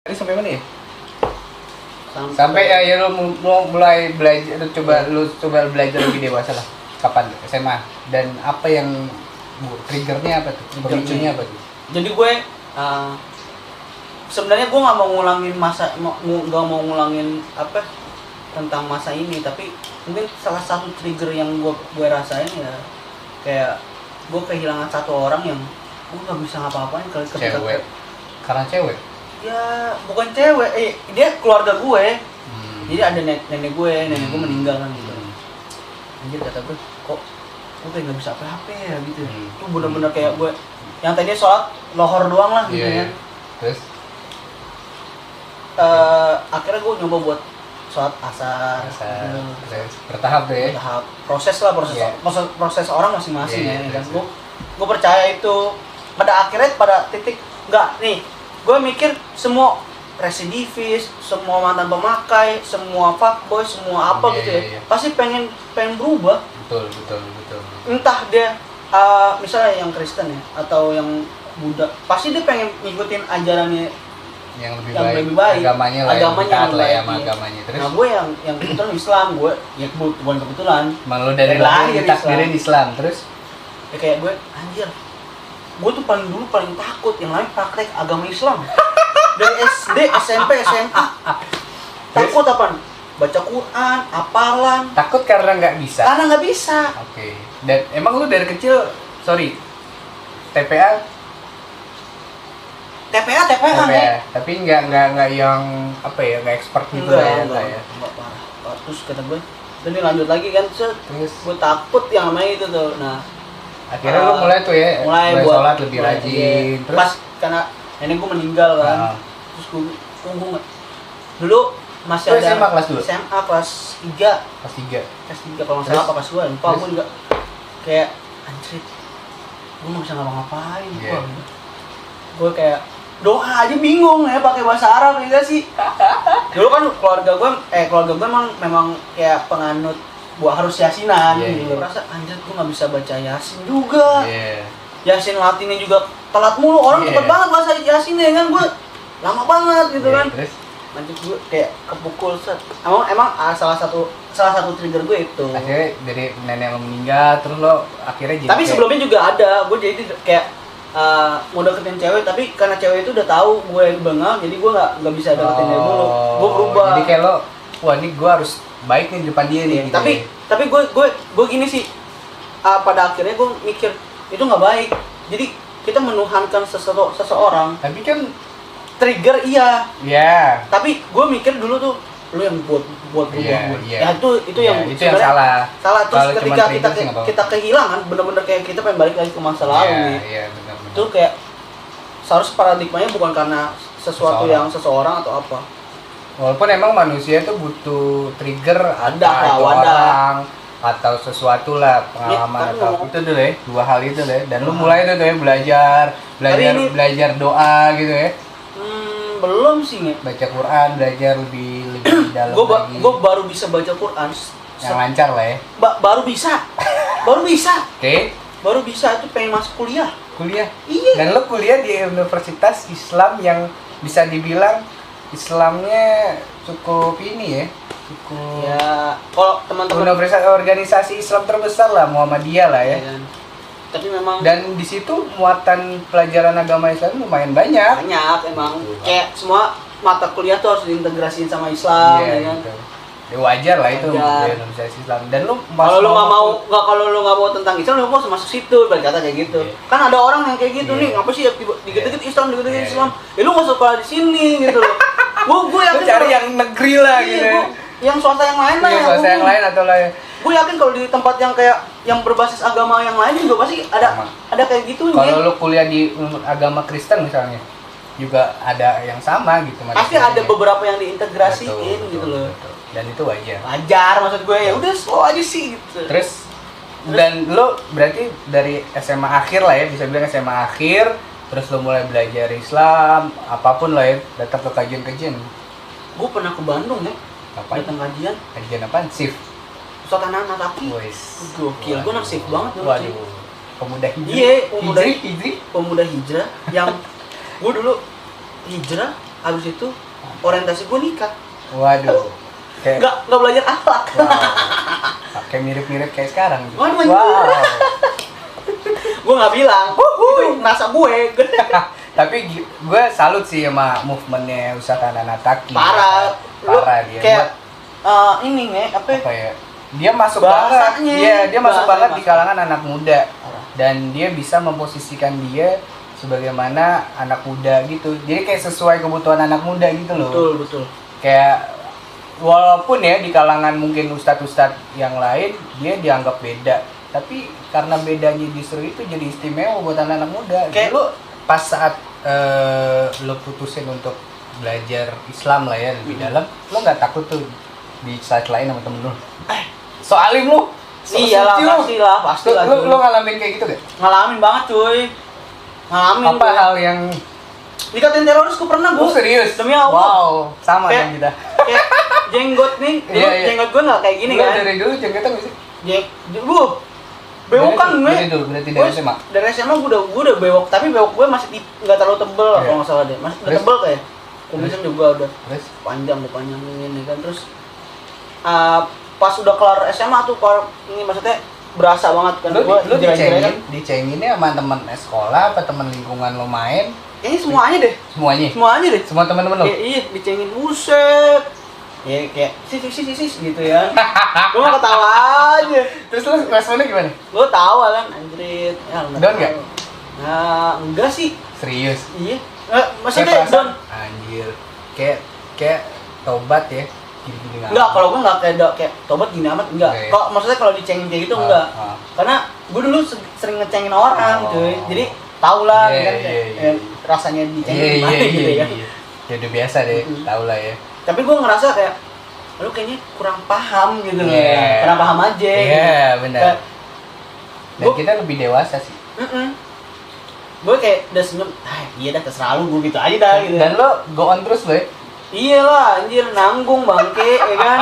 Tadi sampai mana ya? Sampai ya lu mulai belajar, lu coba belajar lebih dewasa lah. Kapan? SMA. Dan apa yang triggernya apa tuh? Pemicunya apa tuh? Jadi gue sebenarnya gue nggak mau ngulangin ngulangin apa tentang masa ini, tapi mungkin salah satu trigger yang gue rasain ya kayak gue kehilangan satu orang yang gue nggak bisa ngapa-ngapain ketika Cewek. Karena cewek? Ya bukan cewek, dia keluarga gue. Jadi ada nenek gue meninggal kan gitu. Anjir, kata gue, kok gue kayak nggak bisa apa-apa ya gitu. Itu bener-bener kayak gue yang tadinya sholat lohor doang lah gitu kan. Terus? Akhirnya gue nyoba buat sholat asar. Bertahap tuh ya? Bertahap. Proses orang masing-masing ya kan. Gue percaya itu pada akhirnya pada titik enggak nih. Gue mikir semua residivis, semua mantan pemakai, semua fuckboy, semua apa gitu ya. Pasti pengen berubah. Betul. Entah dia misalnya yang Kristen ya atau yang Buddha, pasti dia pengen ngikutin ajarannya yang lebih baik. Agamanya yang baik. Agamanya. Terus? Nah, gue yang kebetulan Islam, gue ya bukan kebetulan. Malu dari lahir ditakdirin Islam. Terus ya kayak gue anjir. Gue tuh paling takut yang lain praktek agama Islam. Dari SD, SMP, SMA. Takut apaan? Baca Quran, hafalan. Takut karena nggak bisa? Karena nggak bisa. Oke. Dan emang lu dari kecil, TPA? TPA. Tapi nggak yang apa ya, nggak expert gitu ya? Enggak parah. Terus kata gue, dan ini lanjut lagi kan, terus gue takut yang namanya itu tuh. Nah, akhirnya lu mulai tuh ya, mulai sholat lebih rajin. Terus pas karena nenek gue meninggal kan, terus gue dulu masih ada SMA kelas 2? SMA kelas 3 kalau nggak salah apa kelas 2, lupa gue juga kayak anjir, gue nggak bisa ngapa-ngapain. Gue kayak doa aja bingung ya pakai bahasa Arab ya sih. Dulu kan keluarga gue memang kayak penganut gua harus yasinan gitu. Rasa anjir gue nggak bisa baca yasin juga. Yasin latinnya juga telat mulu, orang cepet banget bahasa yasinnya kan, gue lama banget gitu kan. Nanti gue kayak kepukul set. Emang salah satu trigger gue itu. Akhirnya dari nenek lo meninggal, terus lo akhirnya jadi. Tapi sebelumnya juga ada, gue jadi kayak mau deketin cewek, tapi karena cewek itu udah tahu gue bengal, jadi gue nggak bisa deketin dia dulu. Gue berubah. Jadi kayak lo, wah ini gue harus baik nih di depan dia nih. Gitu tapi gue gini sih, pada akhirnya gue mikir itu nggak baik. Jadi kita menuhankan seseorang. Tapi kan trigger iya. Tapi gue mikir dulu tuh lu yang buat berubah gue. Ya itu yang salah. Terus ketika kita kehilangan, bener-bener kayak kita pengen balik lagi ke masa lalu nih. Benar. Itu kayak seharusnya paradigmanya bukan karena sesuatu yang seseorang atau apa. Walaupun emang manusia tuh butuh trigger ada orang atau sesuatu lah, pengalaman atau itu dulu ya, dua hal itu deh. Dan lu mulai tuh ya belajar doa gitu ya. Belum sih nih. Baca Quran, belajar lebih dalam lagi. Gue baru bisa baca Quran yang lancar lah ya. Baru bisa. Oke. Baru bisa, itu pengen masuk kuliah. Iya. Dan lu kuliah di universitas Islam yang bisa dibilang Islamnya cukup ini ya, cukup ya. Kalau teman-teman organisasi Islam terbesar lah, Muhammadiyah lah ya. Tapi memang dan di situ muatan pelajaran agama Islam lumayan banyak emang. Kayak semua mata kuliah tuh harus diintegrasiin sama Islam ya kan. Ya wajar lah itu organisasi Islam. Dan lu kalau lu nggak mau tentang Islam, lu mau masuk situ, berkata kayak gitu. Kan ada orang yang kayak gitu nih, ngapa sih dikit-dikit Islam, Islam. Ya lu nggak sekolah di sini gitu loh. Gue yakin cari yang negeri lah gitu. Yang swasta yang lain lah. Swasta yang lain atau lah. Gue yakin kalau di tempat yang kayak yang berbasis agama yang lain juga pasti ada kayak gitu. Kalau lu kuliah di agama Kristen misalnya, juga ada yang sama gitu. Pasti ada beberapa yang diintegrasiin gitu loh. Dan itu wajar. Maksud gue ya udah slow aja sih gitu. Terus dan lo berarti dari SMA akhir lah ya, bisa bilang SMA akhir, terus lo mulai belajar Islam, apapun lah ya, datang ke kajian-kajian. Gue pernah ke Bandung ya. Ngapain? Datang kajian. Kajian apaan? Shift. Ustaz anak Taki. Gokil, gue naksir banget dulu. Waduh. Pemuda hijrah. Iya, pemuda hijrah yang gue dulu hijrah habis itu orientasi gue nikah. Waduh. Nggak belajar akhlak. Wow. Kayak mirip-mirip kayak sekarang. Waduh, Wow. Gue nggak bilang. Itu rasa gue. Tapi gue salut sih sama movementnya usaha Nataki. Parah. Dia. Kayak ini nih apa ya? Dia masuk bahasanya. banget. Iya, dia masuk Bahasanya banget di masuk. kalangan anak muda. Parah. Dan dia bisa memposisikan dia sebagaimana anak muda gitu. Jadi kayak sesuai kebutuhan anak muda gitu loh. Betul. Kayak walaupun ya di kalangan mungkin ustadz-ustadz yang lain dia dianggap beda, tapi karena bedanya justru itu jadi istimewa buat anak muda. Kayak lu pas saat lu putusin untuk belajar Islam lah ya lebih dalam, lu nggak takut tuh di saat lain sama temen lu? So alim lu. Iyalah, pastilah. Lu ngalamin kayak gitu gak? Ngalamin banget cuy. Ngalamin. Apa hal yang dikatain teroris gue pernah gue. serius? Demi Allah. Wow, sama Kayak- dengan kita. Kayak jenggot nih, dulu Iya. jenggot gue nggak kayak gini Lu kan. dari dulu jenggotan gak sih? Lu bewok kan gue. Berarti dari SMA. Dari SMA gue udah bewok, tapi bewok gue masih nggak terlalu tebel Iya. kalau nggak salah deh. Masih udah Terus? tebel kayak. Kumisnya juga udah Terus? panjang ini kan. Terus pas udah kelar SMA tuh ini maksudnya berasa banget kan Lu gue dicenginnya sama temen sekolah apa temen lingkungan lo main? kayaknya semuanya deh. Semuanya Deh. semua temen-temen lo? Iya, dicengin buset. Ya kayak sis gitu ya. Gue mah ketawa aja. Terus lu responnya gimana? Gue tawa kan anjrit. Ya, Down nggak? Nah, enggak sih. Serius? Iya. Kayak Maksudnya perasaan, down. anjir kayak tobat ya gini-gini Enggak, kalau gue enggak kayak tobat gini amat enggak. Oke. Kok maksudnya kalau dicengin kayak gitu enggak. Karena gue dulu sering ngecengin orang, Oh. cuy. Jadi tau lah Iya, kan iya, kayak, iya. rasanya dicengin gimana gitu ya. Ya udah biasa deh, Mm-mm. tau lah ya. Tapi gue ngerasa kayak lu kayaknya kurang paham gitu loh. Iya. Kurang paham aja. Iya, benar. Kayak, Dan kita lebih dewasa sih. gue kayak udah senyum, iya dah terserah lu, gue gitu aja dah gitu. Dan lo go on terus lo ya? Iya lah, anjir nanggung bangke, ya kan.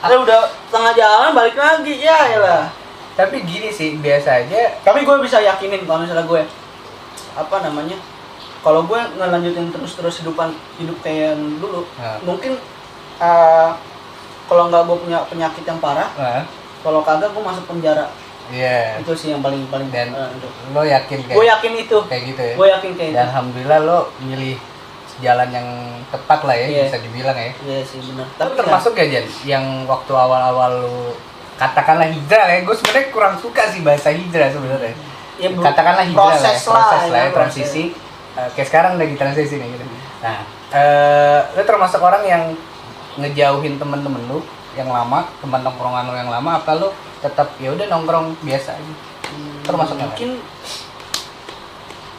Udah setengah jalan balik lagi, ya lah. Tapi gini sih, biasa aja. Tapi gue bisa yakinin kalau misalnya gue kalau gue ngelanjutin terus hidup kayak yang dulu, mungkin kalau nggak gue punya penyakit yang parah, kalau kagak gue masuk penjara. Iya. Itu sih yang paling Dan itu. lo yakin Gue yakin itu. kayak gitu ya? Gue yakin kayak Dan itu. alhamdulillah lo milih jalan yang tepat lah ya, Iya. bisa dibilang ya. Iya sih benar. Tapi termasuk gak Jan, yang waktu awal-awal lo katakanlah hijrah ya, gue sebenarnya kurang suka sih bahasa hijrah sebenarnya. Ya, Katakanlah hijrah proses lah ya, proses. transisi. Kayak sekarang lagi transisi nih gitu. Nah, lo termasuk orang yang ngejauhin temen-temen lo yang lama, teman nongkrongan lo yang lama, apa lo tetap ya udah nongkrong biasa aja? Termasuk nggak?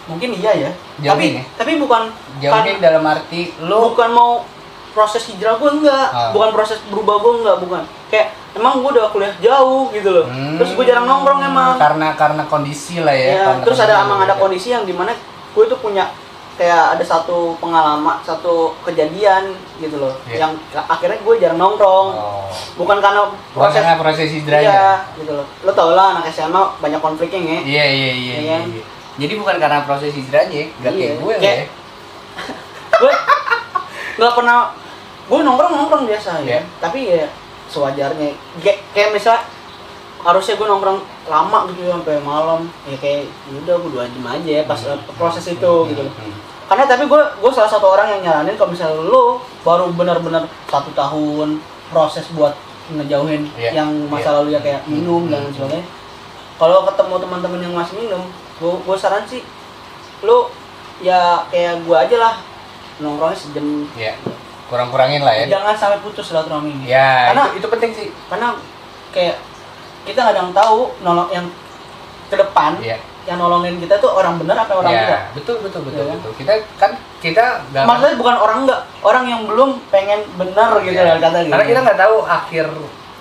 Mungkin iya ya. Jauhin ya? Tapi bukan Jauhin dalam arti lo bukan mau proses hijrah gue enggak, bukan proses berubah gue enggak, bukan. Kayak emang gue udah kuliah jauh gitu loh. Terus gue jarang nongkrong emang. Karena kondisi lah ya. Ya, karena terus ada kondisi. kondisi yang dimana gue tuh punya kayak ada satu pengalaman, satu kejadian gitu loh, yang akhirnya gue jarang nongkrong. Bukan karena proses hijrahnya. Iya, gitu loh. Lo tau lah anak SMA banyak konfliknya ya. Iya. Jadi bukan karena proses hijrahnya, nggak kayak gue lah ya. Gue nggak pernah, gue nongkrong biasa ya. Iya. Tapi ya sewajarnya. Kayak misalnya harusnya gue nongkrong lama gitu sampai malam, ya kayak udah gue 2 jam aja ya pas proses itu gitu loh. Karena tapi gue salah satu orang yang nyaranin kalau misalnya lo baru benar-benar 1 tahun proses buat ngejauhin yang masa lalu ya kayak minum dan sebagainya. Kalau ketemu teman-teman yang masih minum, gue saran sih lo ya kayak gue aja lah, nongkrongnya sejam. Iya. Kurang-kurangin lah ya. Jangan sampai putus silaturahmi. Ya, karena itu penting sih. Karena kayak kita nggak ada yang tahu nolong yang ke depan. Yang nolongin kita tuh orang benar apa orang enggak? Betul. Ya, betul. Kita nggak. Maksudnya bukan orang enggak, orang yang belum pengen benar gitu lah kata gitu. Karena kita nggak tahu akhir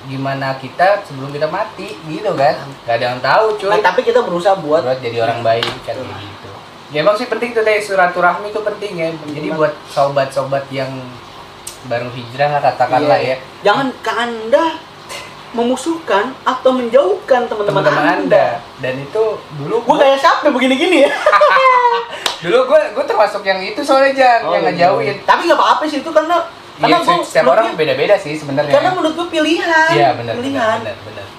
gimana kita sebelum kita mati gitu kan. Nggak ada yang tahu cuy. Nah, tapi kita berusaha buat jadi orang baik kan gitu. Ya emang sih penting tuh deh, silaturahmi itu penting ya. Jadi buat sobat-sobat yang baru hijrah lah katakanlah ya. Jangan ke Anda memusuhkan atau menjauhkan teman-teman Anda. Dan itu dulu Gue kayak siapa begini-gini ya? dulu gue termasuk yang itu soalnya Jan, yang ngejauhin. Tapi nggak apa-apa sih itu karena Iya, setiap orang beda-beda sih sebenarnya. Karena menurut gue pilihan. Iya, benar.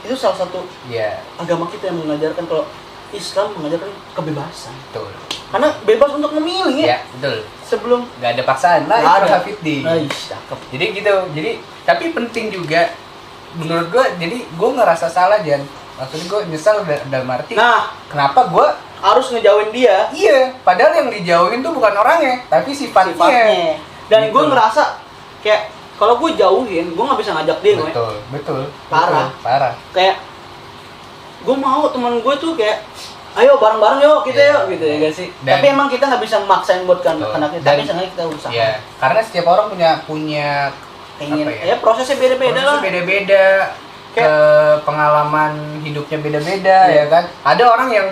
Itu salah satu Iya. agama kita yang mengajarkan, kalau Islam mengajarkan kebebasan. Betul. Karena bebas untuk memilih. Iya, betul. Sebelum nggak ada paksaan lah, nggak itu ada. hafiddi. Cakep. Jadi gitu. Jadi tapi penting juga menurut gue. Jadi gue ngerasa salah Jan. Maksudnya gue nyesal dalam arti. Nah, kenapa gue harus ngejauhin dia? Iya, padahal yang dijauhin tuh bukan orangnya, tapi sifatnya. Dan gitu. gue ngerasa kayak kalau gue jauhin, gue nggak bisa ngajak dia. Betul. Parah. Kayak gue mau teman gue tuh kayak, ayo bareng-bareng yuk kita yuk gitu ya guys sih. Tapi emang kita nggak bisa maksain buat karena kita, tapi sengaja kita usaha. Iya, karena setiap orang punya ingin prosesnya beda-beda lah. Beda-beda. Ke pengalaman hidupnya beda-beda ya kan. Ada orang yang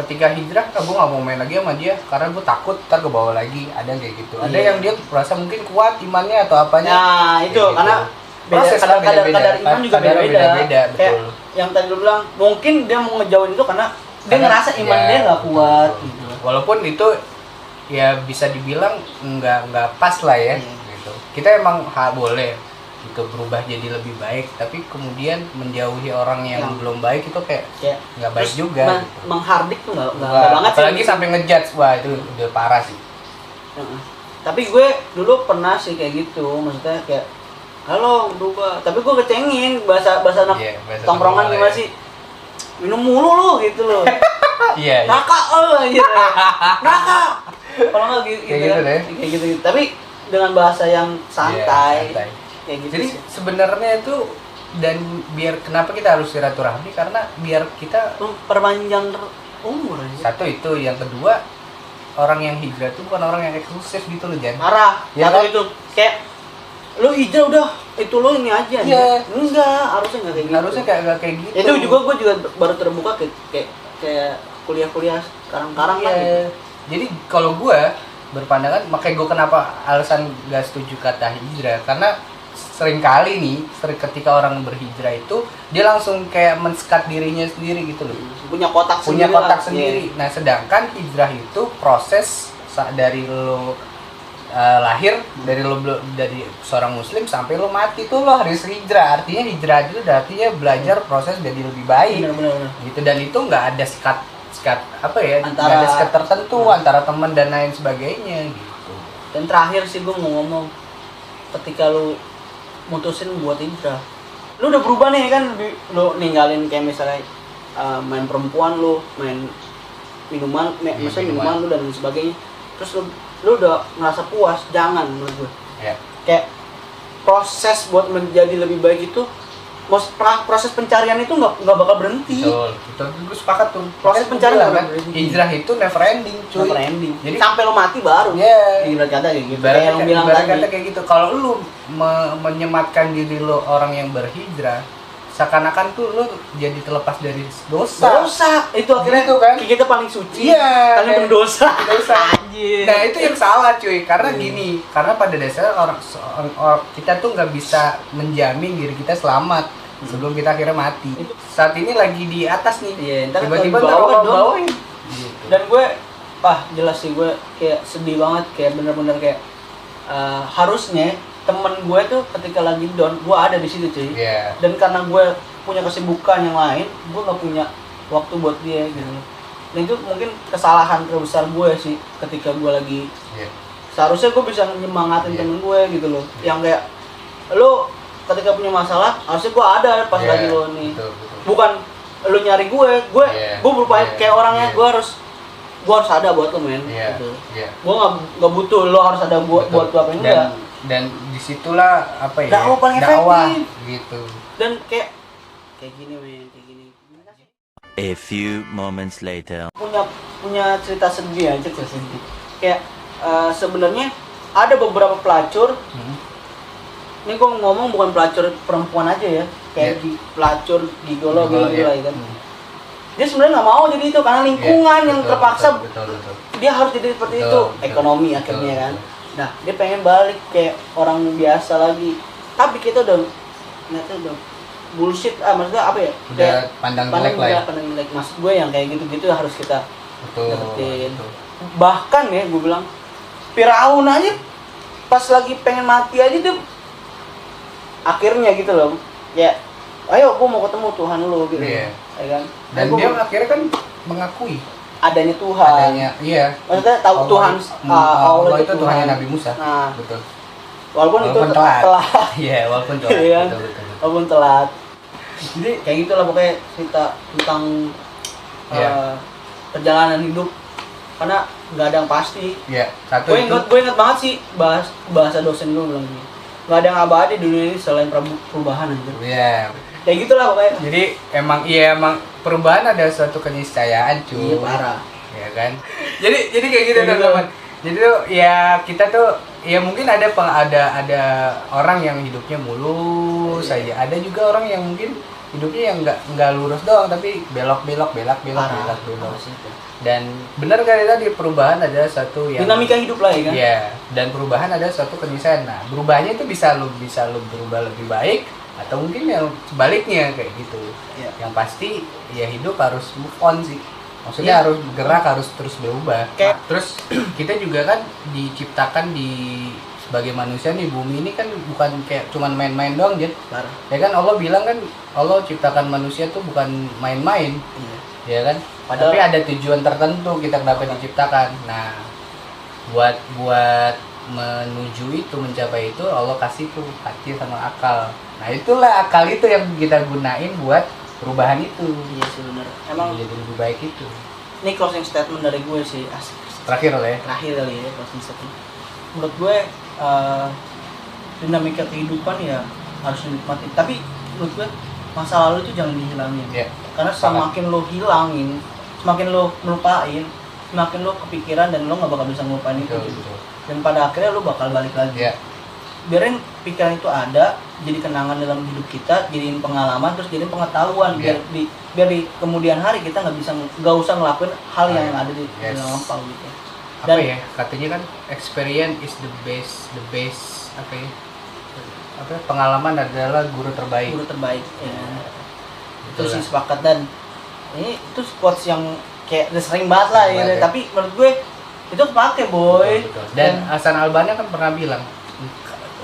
ketika hijrah, gue nggak mau main lagi sama dia karena gue takut ntar ke bawah lagi. Ada kayak gitu. Ada yang dia merasa mungkin kuat imannya atau apanya. Nah itu gitu. karena proses kadar iman juga beda-beda. Kayak yang tadi lu bilang, mungkin dia mau ngejauhin itu karena dia ngerasa iman dia nggak kuat. Gitu. Walaupun itu ya bisa dibilang nggak pas lah ya. Gitu. Kita emang boleh itu berubah jadi lebih baik, tapi kemudian menjauhi orang yang belum baik itu kayak nggak baik juga. Menghardik tuh nggak banget. Apalagi sampai ngejudge, wah itu udah parah sih. Tapi gue dulu pernah sih kayak gitu, maksudnya kayak halo berubah, tapi gue kecengin bahasa anak tongkrongan gimana sih, minum mulu lo gitu loh. Iya. Nakak lo aja. Nakak. Kalau nggak gitu, kayak gitu. Tapi dengan bahasa yang santai. Kayak gitu. Jadi sebenarnya itu, dan biar kenapa kita harus silaturahmi, karena biar kita perpanjang umur aja. Satu itu, yang kedua orang yang hijrah itu bukan orang yang eksklusif gitu loh Jan. Marah. Ya kan? Itu kayak lu hijrah udah itu lo ini aja. Iya. Enggak, harusnya nggak kayak gitu. Harusnya kayak gitu. Itu juga gue baru terbuka kayak kuliah sekarang iya. Lah gitu. Jadi kalau gue berpandangan, makanya gue kenapa alasan gak setuju kata hijrah, karena seringkali nih, ketika orang berhijrah itu dia langsung kayak men-skat dirinya sendiri gitu loh. Punya kotak sendiri. Nah, sedangkan hijrah itu proses dari lo lahir, dari seorang muslim sampai lo mati tuh lo harus hijrah. Artinya hijrah itu artinya belajar proses jadi lebih baik. Benar. Gitu, dan itu nggak ada sekat apa ya, nggak ada sekat tertentu antara teman dan lain sebagainya gitu. Dan terakhir sih gue mau ngomong, ketika lo mutusin buat hijrah, lu udah berubah nih kan, lu ninggalin kayak misalnya main perempuan, lu main minuman, misalnya minuman lu dan sebagainya, terus lu udah ngerasa puas, jangan menurut gue. Kayak proses buat menjadi lebih baik itu, proses pencarian itu nggak bakal berhenti. Betul, gue sepakat tuh. Proses pencarian kan, hijrah itu never ending, cuy. Never ending. Jadi sampai lo mati baru. Ibarat kata kayak gitu. Kayak yang bilang tadi. Kayak gitu. Kalau lu menyematkan diri lo orang yang berhijrah, seakan-akan tuh lo jadi terlepas dari dosa. Itu akhirnya gitu, kan? Kita paling suci. Iya. Paling berdosa. Nah itu yang salah cuy, karena gini, karena pada dasarnya orang kita tuh nggak bisa menjamin diri kita selamat sebelum kita akhirnya mati. Saat ini lagi di atas nih, tiba-tiba bawah. Gitu. Dan gue, jelas sih gue kayak sedih banget, kayak bener-bener kayak harusnya temen gue tuh ketika lagi down, gue ada di situ cuy. Dan karena gue punya kesibukan yang lain, gue nggak punya waktu buat dia gitu. Dan itu mungkin kesalahan terbesar gue sih ketika gue lagi seharusnya gue bisa nyemangatin temen gue gitu loh, yang kayak lo ketika punya masalah harusnya gue ada pas lagi lo nih. Betul. Bukan lo nyari gue berupaya kayak orangnya gue harus ada buat lo men gitu. Gue nggak butuh lo harus ada buat gue apa enggak. Dan disitulah apa ya, dakwah gitu. Dan kayak gini men, kayak gini. A few moments later. Punya cerita sedih aja, kayak sebenarnya ada beberapa pelacur. Ini gue ngomong bukan pelacur perempuan aja ya, kayak pelacur gigolo gitu lah kan. Dia sebenarnya nggak mau jadi itu karena lingkungan yang terpaksa. Betul. Dia harus jadi seperti itu, ekonomi akhirnya kan. Nah, dia pengen balik kayak orang biasa lagi. Tapi kita udah bullshit, maksudnya apa ya? Udah pandang jelek lah ya. Pandang jelek. Maksud gue yang kayak gitu-gitu harus kita Betul. dapetin. Betul. Bahkan ya gue bilang Firaun aja pas lagi pengen mati aja tuh akhirnya gitu loh ya, ayo gue mau ketemu Tuhan lu gitu. Iya. Ya kan, Dan gua dia akhirnya kan mengakui adanya Tuhan, adanya, iya. maksudnya tahu Allah- Tuhan, Allah itu Tuhan Nabi Musa. Nah, Betul. walaupun itu telat. telat. Iya, walaupun telat. Iya kan? Betul, betul, betul. Walaupun telat. Jadi kayak gitulah pokoknya cerita tentang Iya. perjalanan hidup, karena nggak ada yang pasti. Iya, satu itu. Gue inget banget sih bahasa dosen gue bilang gini, nggak ada yang abadi di dunia ini selain perubahan aja. Iya. Kayak gitulah pokoknya. Jadi emang perubahan ada suatu keniscayaan, cuy. Iya parah. Ya kan? Jadi kayak gitu Kayak gitu. teman-teman. Jadi tuh ya kita tuh ya mungkin ada orang yang hidupnya mulus Iya. saja. Ada juga orang yang mungkin hidupnya yang nggak lurus doang tapi belok. Parah sih itu. Dan benar kali tadi perubahan ada satu yang Dinamika hidup lah ya kan. Iya, dan perubahan ada suatu keniscayaan. Nah, berubahnya itu bisa lu berubah lebih baik atau mungkin yang sebaliknya kayak gitu. Iya. Yang pasti ya hidup harus move on sih. Maksudnya Iya. harus bergerak, harus terus berubah. Kayak- Nah, terus kita juga kan diciptakan sebagai manusia nih, bumi ini kan bukan kayak cuman main-main doang, Jet. Parah. Ya kan Allah bilang kan Allah ciptakan manusia tuh bukan main-main, Iya. ya kan? Padahal- Tapi ada tujuan tertentu kita kenapa diciptakan. Nah, buat menuju itu, mencapai itu Allah kasih tuh hati sama akal. Nah, itulah akal itu yang kita gunain buat perubahan itu. Iya sih benar. Emang Jadi lebih baik itu. ini closing statement dari gue sih, asik. Terakhir lah ya. Terakhir kali ya closing statement. Menurut gue dinamika kehidupan ya harus dinikmati. Tapi menurut gue masa lalu itu jangan dihilangin. Ya. Karena semakin lo hilangin, semakin lo melupain, semakin lo kepikiran dan lo nggak bakal bisa ngelupain itu. Betul, gitu. betul. Dan pada akhirnya lo bakal balik lagi. Ya. Biarin pikiran itu ada, jadi kenangan dalam hidup kita, jadiin pengalaman, terus jadiin pengetahuan. Yeah. Biar di kemudian hari kita nggak usah ngelakuin hal yang ada di Yes. lampau gitu. Apa Dan- ya? Katanya kan experience is the best apa ya? Apa ya? Pengalaman adalah guru terbaik. Guru terbaik. Ya. Itu Betul sih lah. sepakat, dan ini itu quotes yang kayak udah sering banget lah Sering ya. banget ya. Tapi menurut gue itu kepake boy. Betul. Dan Hasan Albana kan pernah bilang,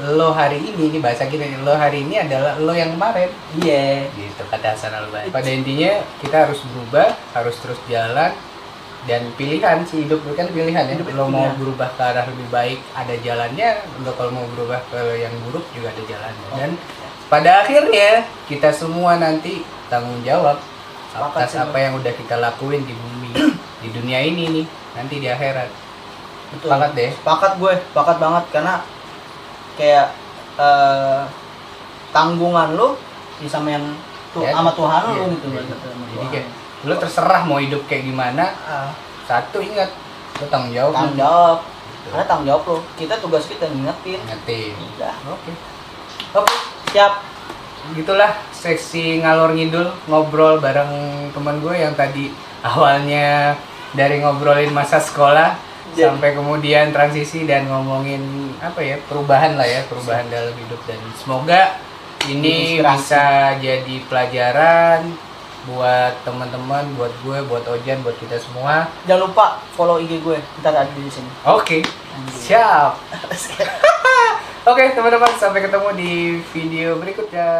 lo hari ini bahasa kita nih, lo hari ini adalah lo yang kemarin. Iya. Gitu kata Hasan Albana. Pada intinya kita harus berubah, harus terus jalan, dan pilihan sih, hidup itu kan pilihan ya. Hidup itu Lo mau pilihan. berubah ke arah lebih baik ada jalannya, lo kalau mau berubah ke yang buruk juga ada jalannya. Dan pada akhirnya kita semua nanti tanggung jawab Sepakat atas sih, apa yang udah kita lakuin di bumi, di dunia ini nih, nanti di akhirat. Betul. Sepakat deh. Sepakat banget karena kayak tanggungan lo ya sama yang Ya, sama Tuhan lo iya, gitu. iya. Sama Jadi Tuhan. kayak lo terserah mau hidup kayak gimana. Satu ingat, lo tanggung jawab. Tanggung jawab. Gitu. Karena tanggung jawab lo. Kita tugas kita ngingetin. Ingetin. Udah. Oke. Siap. Gitulah seksi ngalor ngidul ngobrol bareng teman gue yang tadi awalnya dari ngobrolin masa sekolah Jadi- sampai kemudian transisi dan ngomongin apa ya, perubahan lah ya, perubahan dalam hidup. Dan semoga ini Inspirasi. bisa jadi pelajaran buat teman-teman, buat gue, buat Ojan, buat kita semua. Jangan lupa follow IG gue. Ntar ada di sini. Oke, siap. Oke teman-teman, sampai ketemu di video berikutnya.